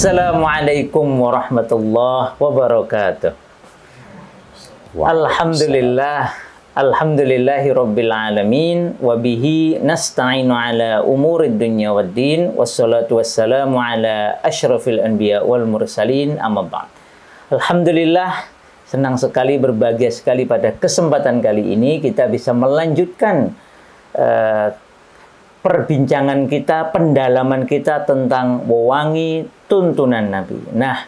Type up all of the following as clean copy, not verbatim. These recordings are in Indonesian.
Assalamualaikum warahmatullahi wabarakatuh. Alhamdulillah, alhamdulillahi rabbil alamin, wa bihi nasta'inu ala umurid dunya waddin, wassalatu wassalamu ala asyrafil anbiya wal mursalin, amma ba'd. Alhamdulillah, senang sekali, berbahagia sekali pada kesempatan kali ini kita bisa melanjutkan perbincangan kita, pendalaman kita tentang wewangi tuntunan Nabi. Nah,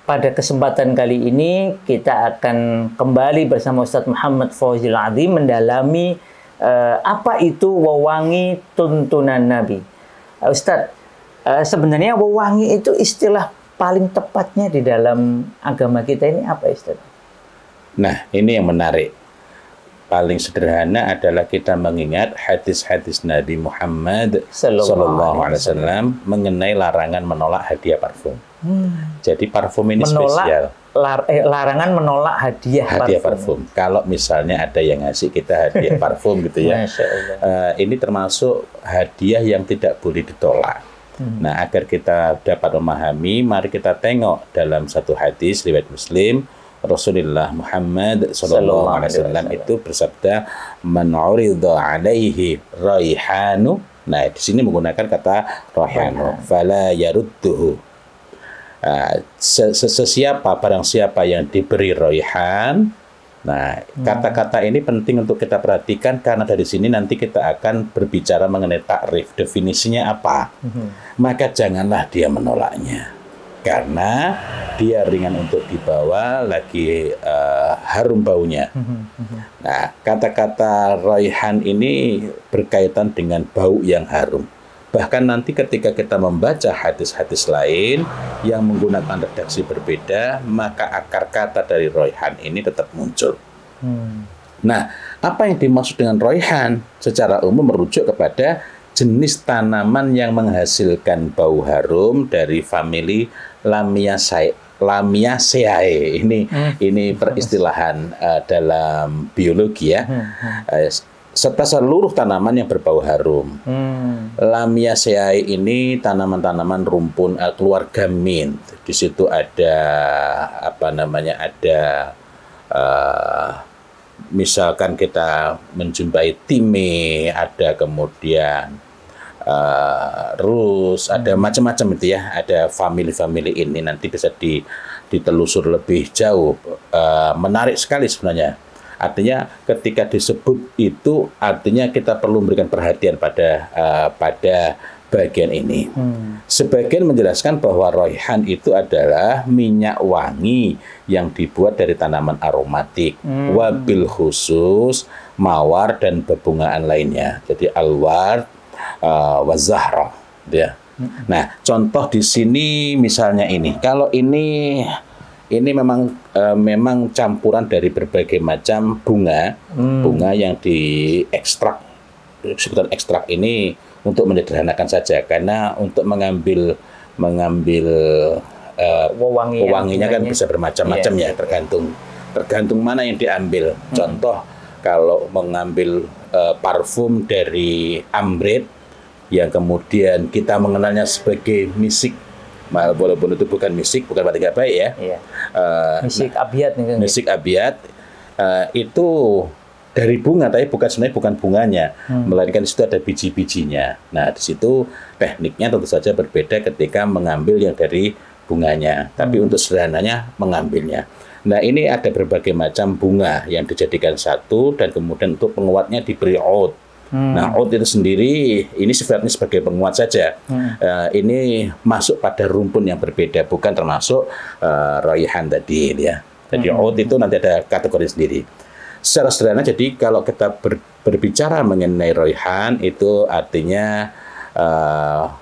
pada kesempatan kali ini kita akan kembali bersama Ustadz Muhammad Fawzil Adzim mendalami apa itu wewangi tuntunan Nabi. Ustadz, sebenarnya wewangi itu istilah paling tepatnya di dalam agama kita ini apa, Ustadz? Nah, ini yang menarik. Paling sederhana adalah kita mengingat hadis-hadis Nabi Muhammad Sallallahu Alaihi Wasallam mengenai larangan menolak hadiah parfum. Jadi parfum ini spesial. Larangan menolak hadiah parfum. Kalau misalnya ada yang ngasih kita hadiah parfum gitu ya, ini termasuk hadiah yang tidak boleh ditolak. Nah, agar kita dapat memahami, mari kita tengok dalam satu hadis riwayat Muslim. Rasulullah Muhammad Sallallahu Alaihi Wasallam itu bersabda, "Man urida alaihi raihanu." Nah, di sini menggunakan kata raihanu, fala yarudduhu. Barang siapa yang diberi raihan. Nah, kata-kata ini penting untuk kita perhatikan karena dari sini nanti kita akan berbicara mengenai takrif, definisinya apa. Maka janganlah dia menolaknya. Karena dia ringan untuk dibawa, lagi harum baunya. Nah, kata-kata raihan ini berkaitan dengan bau yang harum. Bahkan nanti ketika kita membaca hadis-hadis lain yang menggunakan redaksi berbeda, maka akar kata dari raihan ini tetap muncul. Nah, apa yang dimaksud dengan raihan? Secara umum merujuk kepada jenis tanaman yang menghasilkan bau harum dari famili Lamiaceae. Ini peristilahan dalam biologi ya. Serta seluruh tanaman yang berbau harum. Lamiaceae ini tanaman-tanaman rumpun keluarga mint. Di situ ada misalkan kita menjumpai time, ada kemudian rus, ada macam-macam itu ya, ada famili-famili ini nanti bisa ditelusur lebih jauh. Menarik sekali sebenarnya. Artinya ketika disebut itu artinya kita perlu memberikan perhatian pada bagian ini. Sebagian menjelaskan bahwa raihan itu adalah minyak wangi yang dibuat dari tanaman aromatik, wabil khusus mawar dan bebungaan lainnya. Jadi alwar wazahra, ya. Nah, contoh di sini misalnya ini. Kalau ini memang campuran dari berbagai macam bunga yang diekstrak. Sebutan ekstrak ini untuk menyederhanakan saja, karena untuk mengambil wewanginya kan bisa bermacam-macam ya, tergantung mana yang diambil. Contoh kalau mengambil parfum dari ambret yang kemudian kita mengenalnya sebagai misik, walaupun itu bukan misik, bukan berarti nggak baik ya. Misik abiat nih. Misik abiat itu dari bunga, tapi sebenarnya bukan bunganya, melainkan di situ ada biji-bijinya. Nah, di situ tekniknya tentu saja berbeda ketika mengambil yang dari bunganya, tapi untuk sederhananya mengambilnya. Nah, ini ada berbagai macam bunga yang dijadikan satu dan kemudian untuk penguatnya diberi oud. Nah, oud itu sendiri ini sifatnya sebagai penguat saja. Ini masuk pada rumpun yang berbeda, bukan termasuk raihan tadi ya. Jadi oud itu nanti ada kategori sendiri. Secara sederhana, jadi kalau kita berbicara mengenai raihan itu artinya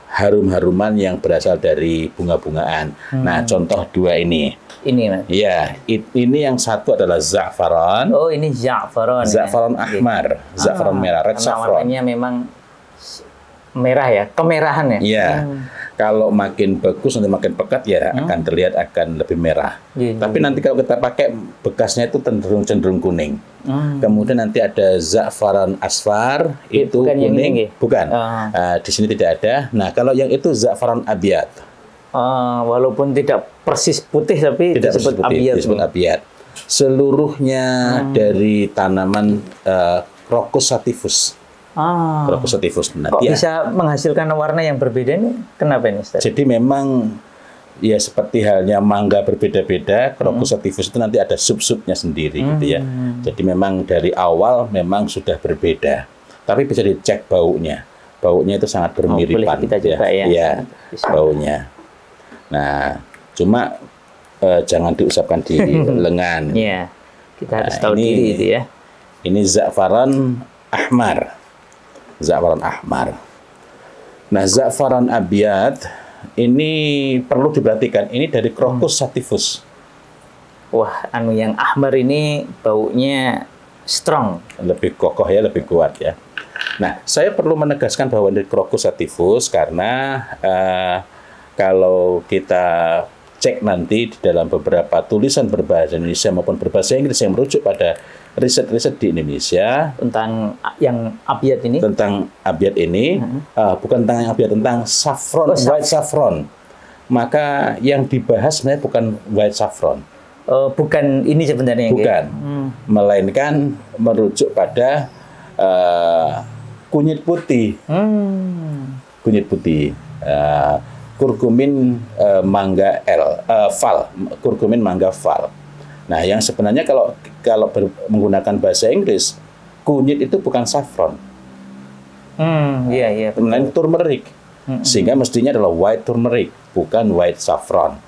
harum-haruman yang berasal dari bunga-bungaan. Nah, contoh dua ini. Ini, Mas. Ya, ini yang satu adalah za'faran. Oh, ini za'faran. Za'faran ahmar, za'faran merah, red saffron. Warnanya memang merah ya, kemerahan ya. Iya. Kalau makin bagus nanti makin pekat ya akan terlihat akan lebih merah. Tapi nanti kalau kita pakai bekasnya itu cenderung kuning. Kemudian nanti ada za'faran asfar, itu bukan kuning. Yang ini, bukan. Di sini tidak ada. Nah, kalau yang itu za'faran abyad. Walaupun tidak persis putih tapi Tidak disebut putih, abiyat. disebut abiyat. Seluruhnya dari tanaman Crocus sativus. Crocus sativus. Nah, Kok bisa menghasilkan warna yang berbeda ini? Kenapa ini, Ustaz? jadi memang ya seperti halnya mangga berbeda-beda, Crocus sativus itu nanti ada sub-subnya sendiri gitu ya. Jadi memang dari awal memang sudah berbeda. Tapi bisa dicek baunya. Baunya itu sangat bermiripan. Boleh kita coba ya. Iya, baunya. Nah, cuma jangan diusapkan di lengan. Iya. Kita harus Nah, tahu diri itu ya. Ini za'faran ahmar. Za'faran ahmar. Nah, za'faran abiyat ini perlu diperhatikan. Ini dari Crocus sativus. Wah, yang ahmar ini baunya strong. Lebih kokoh ya, lebih kuat ya. Nah, saya perlu menegaskan bahwa dari Crocus sativus karena kalau kita cek nanti di dalam beberapa tulisan berbahasa Indonesia maupun berbahasa Inggris yang merujuk pada riset-riset di Indonesia Tentang yang abiyat ini. tentang abiyat ini, bukan tentang yang abiyat, tentang saffron, white saffron. Maka yang dibahas sebenarnya bukan white saffron. Bukan ini sebenarnya. Bukan. Melainkan merujuk pada kunyit putih. Kunyit putih. Kurkumin mangga val, kurkumin mangga val. Nah, yang sebenarnya kalau menggunakan bahasa Inggris, kunyit itu bukan saffron. Iya. Melainkan turmeric. Sehingga mestinya adalah white turmeric, bukan white saffron.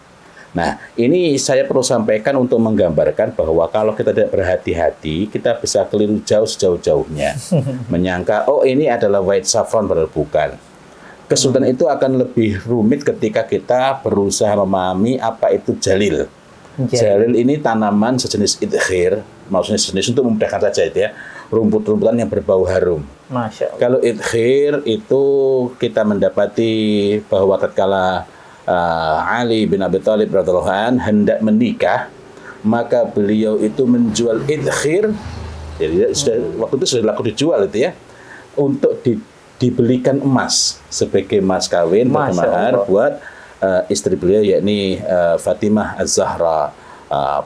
Nah, ini saya perlu sampaikan untuk menggambarkan bahwa kalau kita tidak berhati-hati, kita bisa keliru sejauh-jauhnya. Menyangka, oh ini adalah white saffron, padahal bukan. Kesulitan itu akan lebih rumit ketika kita berusaha memahami apa itu jalil. Jalil ini tanaman sejenis idkhir, maksudnya sejenis untuk memudahkan saja itu ya, rumput-rumputan yang berbau harum. Masya Allah. Kalau idkhir itu kita mendapati bahwa tatkala Ali bin Abi Thalib radhiyallahu anhu hendak menikah, maka beliau itu menjual idkhir. Jadi waktu itu sudah laku dijual itu ya, untuk dibelikan emas sebagai mas kawin mahar buat istri beliau, yakni Fatimah Az-Zahra,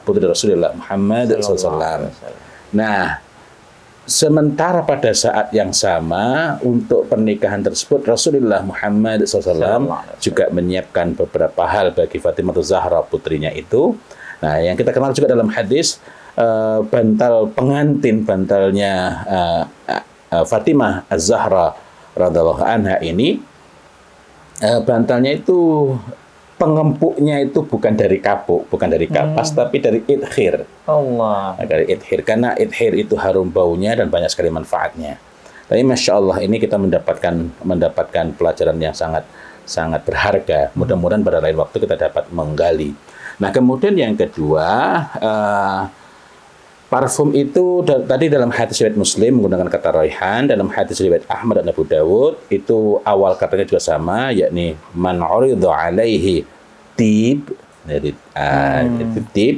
putri Rasulullah Muhammad SAW. Nah, sementara pada saat yang sama untuk pernikahan tersebut Rasulullah Muhammad SAW juga menyiapkan beberapa hal bagi Fatimah Az-Zahra putrinya itu. Nah, yang kita kenal juga dalam hadis bantal pengantin, bantalnya Fatimah Az-Zahra radhiyallahu anha ini, bantalnya itu pengempuknya itu bukan dari kapuk, bukan dari kapas, tapi dari idkhir. Allah. Nah, dari idkhir, karena idkhir itu harum baunya dan banyak sekali manfaatnya. Tapi masya Allah ini kita mendapatkan pelajaran yang sangat berharga. Mudah-mudahan pada lain waktu kita dapat menggali. Nah, kemudian yang kedua, parfum itu tadi dalam hadis riwayat Muslim menggunakan kata raihan, dalam hadis riwayat Ahmad dan Abu Dawud itu awal katanya juga sama, yakni man urida alaihi tib, dari itu tib.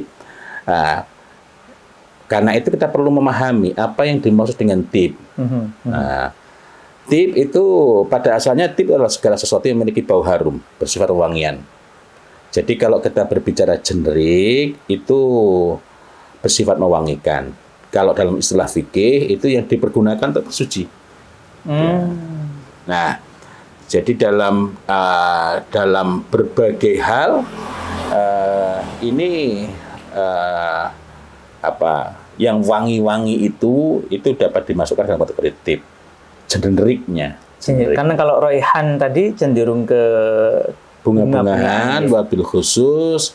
Karena itu kita perlu memahami apa yang dimaksud dengan tib. Tib itu pada asalnya tib adalah segala sesuatu yang memiliki bau harum, bersifat wangian. Jadi kalau kita berbicara generik itu bersifat mewangikan. Kalau dalam istilah fikih itu yang dipergunakan untuk bersuci. Nah, jadi dalam berbagai hal ini yang wangi-wangi itu dapat dimasukkan dalam kategori tib. Generiknya. Karena kalau raihan tadi cenderung ke bunga-bungaan, wabil khusus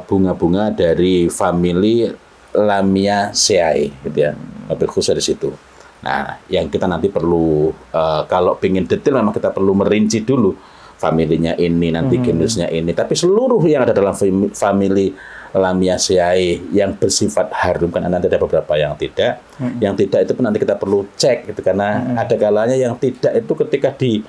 bunga-bunga dari famili Lamiaceae, gitu ya. Wabil khusus di situ. Nah, yang kita nanti perlu kalau ingin detail memang kita perlu merinci dulu familinya ini, nanti genusnya ini. Tapi seluruh yang ada dalam famili Lamiaceae yang bersifat harum, kan nanti ada beberapa yang tidak. Yang tidak itu pun nanti kita perlu cek, gitu, karena ada kalanya yang tidak itu ketika di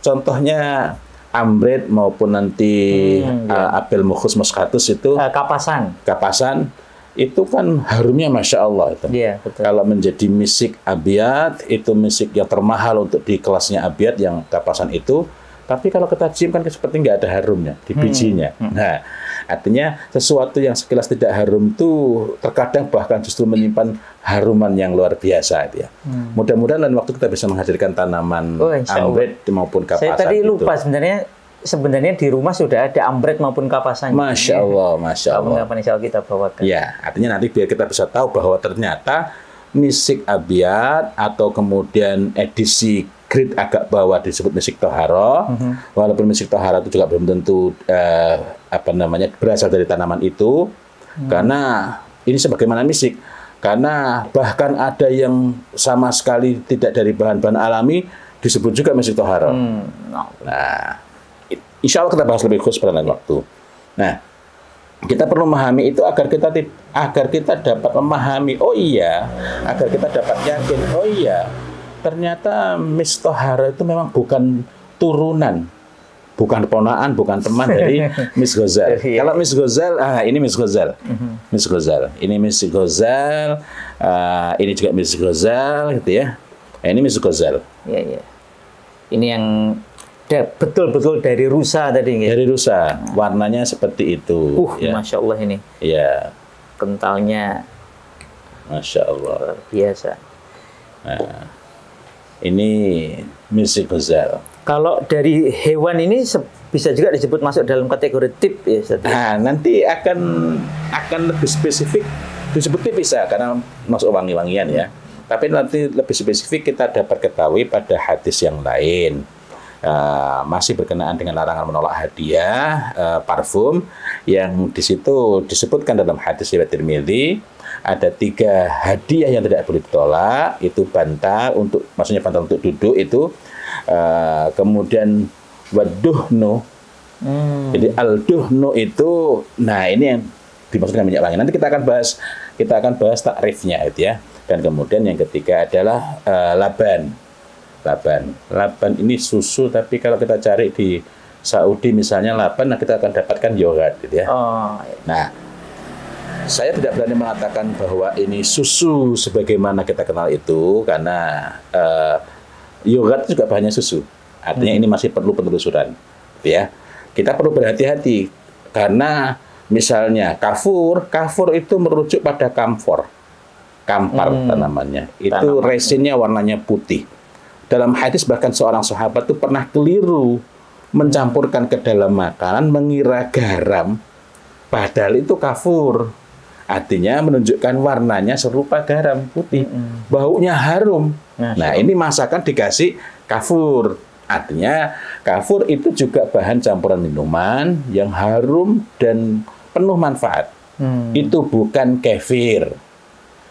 contohnya ambret maupun nanti apel mukhus moscatus itu kapasan itu kan harumnya masya Allah itu. Iya, betul. Kalau menjadi misik abiyat itu misik yang termahal untuk di kelasnya abiyat yang kapasan itu Tapi kalau kita cium kan seperti nggak ada harumnya di bijinya. Nah, artinya sesuatu yang sekilas tidak harum itu terkadang bahkan justru menyimpan haruman yang luar biasa itu ya. Mudah-mudahan lain waktu kita bisa menghadirkan tanaman ambret maupun kapasan. Saya tadi lupa sebenarnya di rumah sudah ada ambret maupun kapasan. Masya Allah, Masya Allah. Kapan insya Allah kita bawakan. Ya, artinya nanti biar kita bisa tahu bahwa ternyata misik abiyat atau kemudian edisi grade agak bawah disebut misik toharo, walaupun misik toharo itu juga belum tentu berasal dari tanaman itu, karena ini sebagaimana misik, karena bahkan ada yang sama sekali tidak dari bahan-bahan alami disebut juga misik toharo. Nah, insya Allah kita bahas lebih khusus pada lain waktu. Nah, kita perlu memahami itu agar kita dapat memahami, agar kita dapat yakin, ternyata Miss Tohara itu memang bukan turunan, bukan ponaan, bukan teman dari Miss Ghazal. Kalau Miss Ghazal, ini Miss Ghazal. Miss Ghazal. Ini Miss Ghazal, ini juga Miss Ghazal, gitu ya. Ini Miss Ghazal. Iya. Ini yang betul-betul dari rusa tadi. Dari rusa. Warnanya seperti itu. Ya. Masya Allah ini. Iya. Kentalnya. Masya Allah. Luar biasa. Nah, ini Miss Ghazal. Kalau dari hewan ini bisa juga disebut masuk dalam kategori tip ya, Ustaz? Nah, nanti akan lebih spesifik disebut tip bisa karena masuk wangi-wangian ya. Tapi nanti lebih spesifik kita dapat ketahui pada hadis yang lain. Masih berkenaan dengan larangan menolak hadiah parfum yang di situ disebutkan dalam hadis riwayat Tirmidzi. Ada 3 hadiah yang tidak boleh ditolak, itu bantal maksudnya bantal untuk duduk itu, kemudian waduhnu. Jadi al-duhnu itu, nah ini yang dimaksudkan minyak wangi. Nanti kita akan bahas takrifnya itu ya. Dan kemudian yang ketiga adalah laban. Laban ini susu, tapi kalau kita cari di Saudi misalnya laban, nah kita akan dapatkan yogurt gitu ya. Nah, saya tidak berani mengatakan bahwa ini susu sebagaimana kita kenal itu, karena yogurt juga bahannya susu. Artinya ini masih perlu penelusuran, gitu ya. Kita perlu berhati-hati karena misalnya kafur itu merujuk pada kampar tanamannya. Itu resinnya warnanya putih. Dalam hadis bahkan seorang sahabat itu pernah keliru mencampurkan ke dalam makanan mengira garam, padahal itu kafur. Artinya menunjukkan warnanya serupa garam putih, baunya harum. Nah, ini masakan dikasih kafur. Artinya kafur itu juga bahan campuran minuman yang harum dan penuh manfaat. Itu bukan kefir.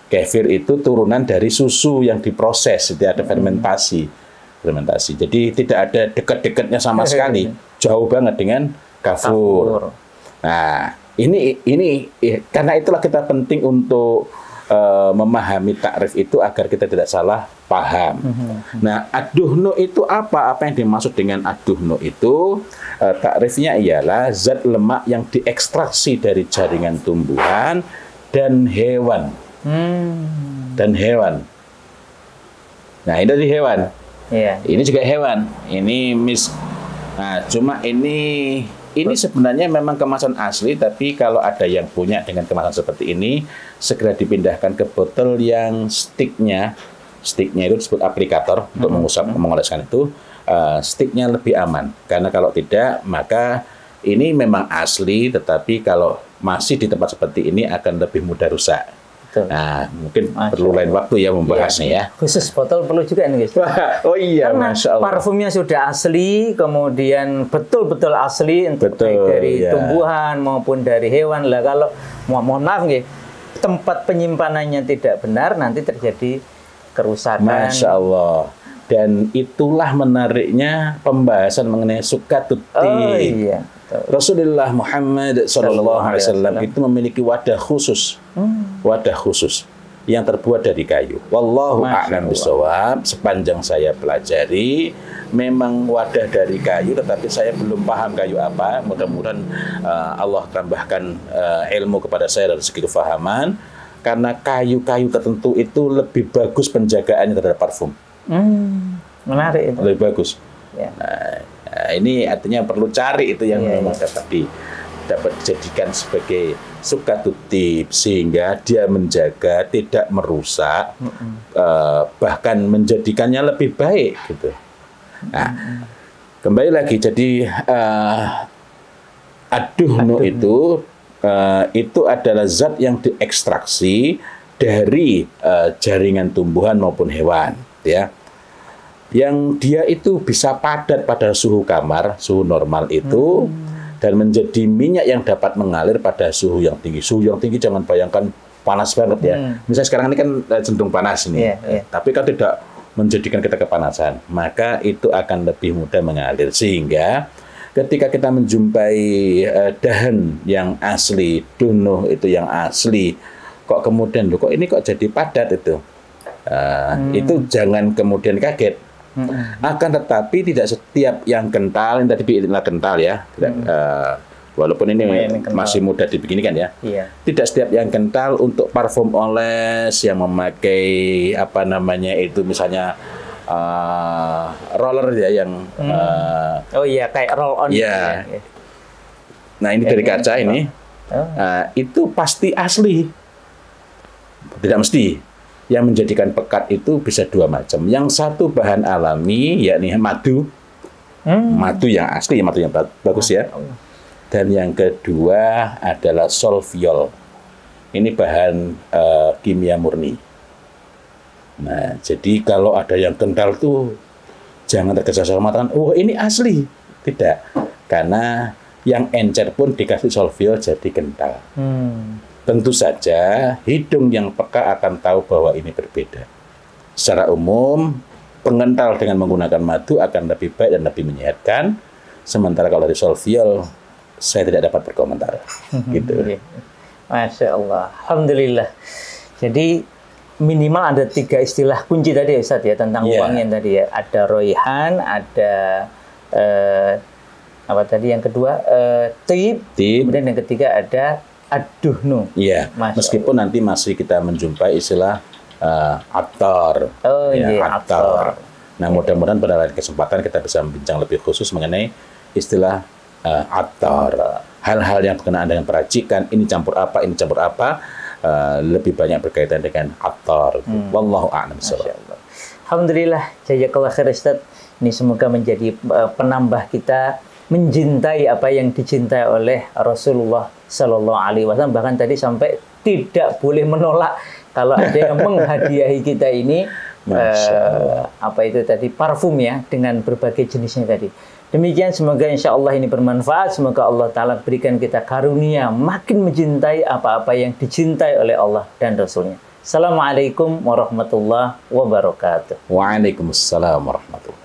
Kefir itu turunan dari susu yang diproses, jadi ada fermentasi. Jadi tidak ada dekat-dekatnya sama sekali. Jauh banget dengan kafur. Nah, ini karena itulah kita penting untuk memahami takrif itu agar kita tidak salah paham. Nah, ad-duhnu itu apa? Apa yang dimaksud dengan ad-duhnu itu? Takrifnya ialah zat lemak yang diekstraksi dari jaringan tumbuhan dan hewan. Nah, ini dari hewan. Ini juga hewan. Ini cuma ini sebenarnya memang kemasan asli, tapi kalau ada yang punya dengan kemasan seperti ini, segera dipindahkan ke botol yang sticknya itu disebut aplikator untuk mengoleskan itu. Sticknya lebih aman, karena kalau tidak maka ini memang asli, tetapi kalau masih di tempat seperti ini akan lebih mudah rusak. Nah, mungkin perlu lain waktu ya membahasnya ya. Khusus botol perlu juga nih, guys. Oh iya, karena Masya Allah. Parfumnya sudah asli, kemudian betul-betul asli untuk dari tumbuhan maupun dari hewan lah. Kalau mohon maaf nih, tempat penyimpanannya tidak benar, nanti terjadi kerusakan. Masya Allah. Dan itulah menariknya pembahasan mengenai sukatut tib. Rasulullah Muhammad SAW itu memiliki wadah khusus, yang terbuat dari kayu. Wallahu a'lam bishawab. Sepanjang saya pelajari, memang wadah dari kayu, tetapi saya belum paham kayu apa. Mudah-mudahan Allah tambahkan ilmu kepada saya dari segi kefahaman, karena kayu-kayu tertentu itu lebih bagus penjagaannya terhadap parfum. Menarik itu. Lebih bagus. Ini artinya perlu cari itu yang memang dapat dijadikan sebagai sukatutib, sehingga dia menjaga tidak merusak, bahkan menjadikannya lebih baik gitu. Nah, kembali lagi, jadi ad-duhnu itu adalah zat yang diekstraksi dari jaringan tumbuhan maupun hewan, ya. Yang dia itu bisa padat pada suhu kamar, suhu normal itu, dan menjadi minyak yang dapat mengalir pada suhu yang tinggi. Suhu yang tinggi jangan bayangkan panas banget ya. Misalnya sekarang ini kan cenderung panas ini, tapi kan tidak menjadikan kita kepanasan. Maka itu akan lebih mudah mengalir, sehingga ketika kita menjumpai dahan yang asli, duhnu itu yang asli, kok kemudian kok ini kok jadi padat itu, itu jangan kemudian kaget. Akan tetapi tidak setiap yang kental, yang tadi bikinlah kental ya, walaupun ini masih mudah dibikinikan ya, tidak setiap yang kental untuk parfum oles yang memakai apa namanya itu misalnya roller ya yang kayak roll on ya. Nah ini dari kaca ini, itu pasti asli, tidak mesti. Yang menjadikan pekat itu bisa dua macam. Yang satu bahan alami, yakni madu, madu yang asli, madu yang bagus ya. Dan yang kedua adalah solviol. Ini bahan kimia murni. Nah, jadi kalau ada yang kental tuh jangan tergesa-gesa mengatakan, oh ini asli. Tidak, karena yang encer pun dikasih solviol jadi kental. Tentu saja hidung yang peka akan tahu bahwa ini berbeda. Secara umum, pengental dengan menggunakan madu akan lebih baik dan lebih menyehatkan. Sementara kalau dari solviol, saya tidak dapat berkomentar. Gitu. Masya Allah. Alhamdulillah. Jadi minimal ada 3 istilah kunci tadi ya Ustaz ya, tentang wangian tadi ya. Ada roihan, ada apa tadi yang kedua? Tib. Kemudian yang ketiga ada ad-duhnu. Iya, meskipun nanti masih kita menjumpai istilah attar. Attar. Nah, mudah-mudahan pada lain kesempatan kita bisa membincang lebih khusus mengenai istilah attar. Hal-hal yang berkenaan dengan peracikan, ini campur apa, lebih banyak berkaitan dengan attar. Wallahu a'lam bishawab. Alhamdulillah, jazakallah khair Ustaz. Ini semoga menjadi penambah kita mencintai apa yang dicintai oleh Rasulullah Sallallahu Alaihi Wasallam. Bahkan tadi sampai tidak boleh menolak kalau ada yang menghadiahi kita ini apa itu tadi parfum ya, dengan berbagai jenisnya tadi. Demikian, semoga insya Allah ini bermanfaat. Semoga Allah Ta'ala berikan kita karunia makin mencintai apa-apa yang dicintai oleh Allah dan Rasulnya. Assalamualaikum warahmatullahi wabarakatuh. Waalaikumsalam warahmatullahi wabarakatuh.